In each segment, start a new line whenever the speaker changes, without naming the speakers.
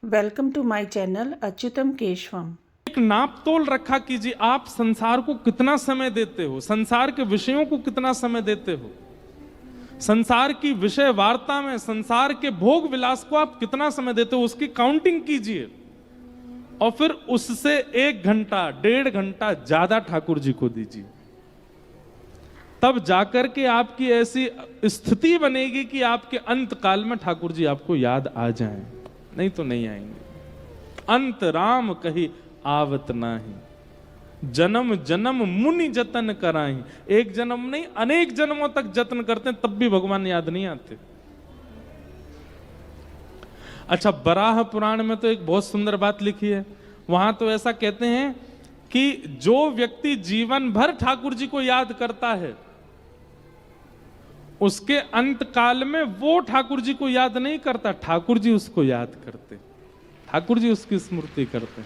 Welcome to my channel Achyutam Keshavam.
एक नाप तोल रखा कीजिए, आप संसार को कितना समय देते हो, संसार के विषयों को कितना समय देते हो, संसार की विषय वार्ता में, संसार के भोग विलास को आप कितना समय देते हो, उसकी काउंटिंग कीजिए और फिर उससे 1 घंटा 1.5 घंटा ज्यादा ठाकुर जी को दीजिए। तब जाकर के आपकी ऐसी स्थिति बनेगी कि आपके अंत काल में ठाकुर जी आपको याद आ जाएं, नहीं तो नहीं आएंगे। अंत राम कही आवत नाही, जन्म जन्म मुनि जतन कराई। एक जन्म नहीं, अनेक जन्मों तक जतन करते हैं, तब भी भगवान याद नहीं आते। अच्छा, बराह पुराण में तो एक बहुत सुंदर बात लिखी है। वहां तो ऐसा कहते हैं कि जो व्यक्ति जीवन भर ठाकुर जी को याद करता है, उसके अंत काल में वो ठाकुर जी को याद नहीं करता, ठाकुर जी उसको याद करते, ठाकुर जी उसकी स्मृति करते।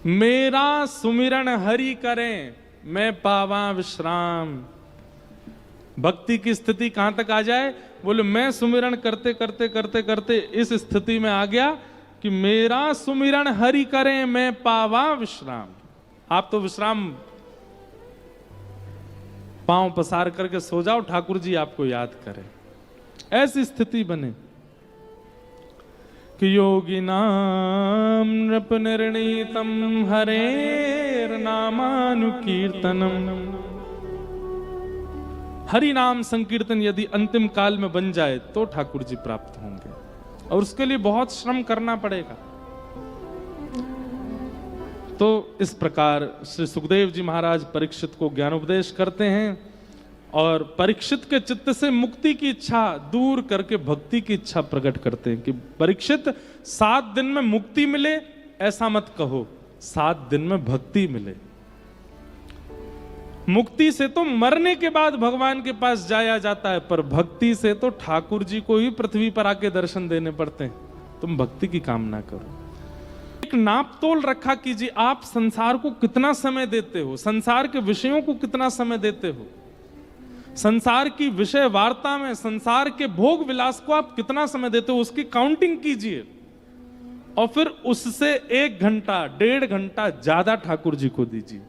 मेरा सुमिरन हरि करें, मैं पावा विश्राम। भक्ति की स्थिति कहां तक आ जाए? बोले मैं सुमिरन करते करते करते करते इस स्थिति में आ गया कि मेरा सुमिरन हरि करें, मैं पावा विश्राम। आप तो विश्राम पांव पसार करके सो जाओ, ठाकुर जी आपको याद करें। ऐसी स्थिति बने कि योगी नाम नृप निर्णीतम हरेर नामानुकीर्तनम। हरि नाम संकीर्तन यदि अंतिम काल में बन जाए तो ठाकुर जी प्राप्त होंगे, और उसके लिए बहुत श्रम करना पड़ेगा। तो इस प्रकार श्री सुखदेव जी महाराज परीक्षित को ज्ञानोपदेश करते हैं और परीक्षित के चित्त से मुक्ति की इच्छा दूर करके भक्ति की इच्छा प्रकट करते हैं कि परीक्षित 7 दिन में मुक्ति मिले ऐसा मत कहो, 7 दिन में भक्ति मिले। मुक्ति से तो मरने के बाद भगवान के पास जाया जाता है, पर भक्ति से तो ठाकुर जी को ही पृथ्वी पर आके दर्शन देने पड़ते हैं। तुम भक्ति की कामना करो। एक नाप तोल रखा कीजिए, आप संसार को कितना समय देते हो, संसार के विषयों को कितना समय देते हो, संसार की विषय वार्ता में, संसार के भोग विलास को आप कितना समय देते हो, उसकी काउंटिंग कीजिए और फिर उससे 1 घंटा 1.5 घंटा ज्यादा ठाकुर जी को दीजिए।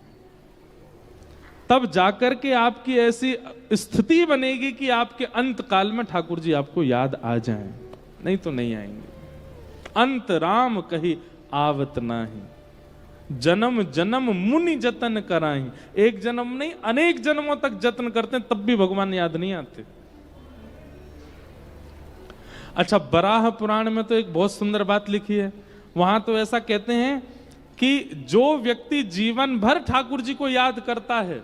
तब जाकर के आपकी ऐसी स्थिति बनेगी कि आपके अंत काल में ठाकुर जी आपको याद आ जाएं, नहीं तो नहीं आएंगे। अंत राम कही आवत नाही, जन्म जन्म मुनि जतन कराई। एक जन्म नहीं, अनेक जन्मों तक जतन करते हैं, तब भी भगवान याद नहीं आते। अच्छा, बराह पुराण में तो एक बहुत सुंदर बात लिखी है। वहां तो ऐसा कहते हैं कि जो व्यक्ति जीवन भर ठाकुर जी को याद करता है,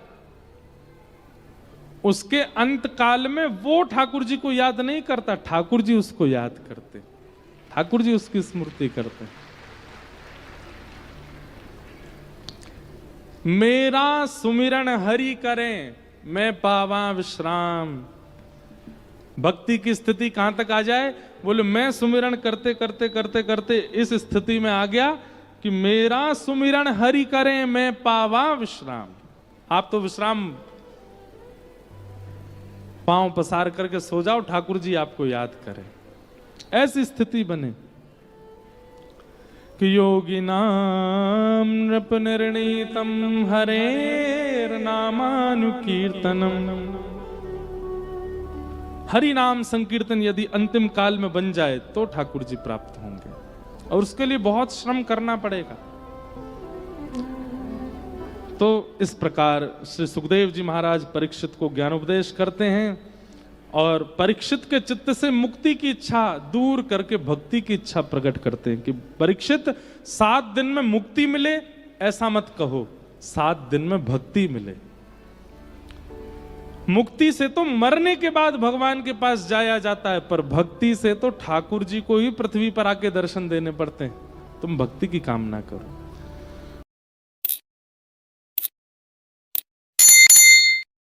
उसके अंत काल में वो ठाकुर जी को याद नहीं करता, ठाकुर जी उसको याद करते, ठाकुर जी उसकी स्मृति करते। मेरा सुमिरन हरि करें, मैं पावा विश्राम। भक्ति की स्थिति कहां तक आ जाए? बोले मैं सुमिरन करते करते करते करते इस स्थिति में आ गया कि मेरा सुमिरन हरि करें, मैं पावा विश्राम। आप तो विश्राम पांव पसार करके सो जाओ, ठाकुर जी आपको याद करें। ऐसी स्थिति बने कि योगी नाम नृप निर्णीतम हरेर नामानुकीर्तनम। हरि नाम संकीर्तन यदि अंतिम काल में बन जाए तो ठाकुर जी प्राप्त होंगे, और उसके लिए बहुत श्रम करना पड़ेगा। तो इस प्रकार श्री सुखदेव जी महाराज परीक्षित को ज्ञानोपदेश करते हैं और परीक्षित के चित्त से मुक्ति की इच्छा दूर करके भक्ति की इच्छा प्रकट करते हैं कि परीक्षित 7 दिन में मुक्ति मिले ऐसा मत कहो, 7 दिन में भक्ति मिले। मुक्ति से तो मरने के बाद भगवान के पास जाया जाता है, पर भक्ति से तो ठाकुर जी को ही पृथ्वी पर आके दर्शन देने पड़ते हैं। तुम भक्ति की कामना करो।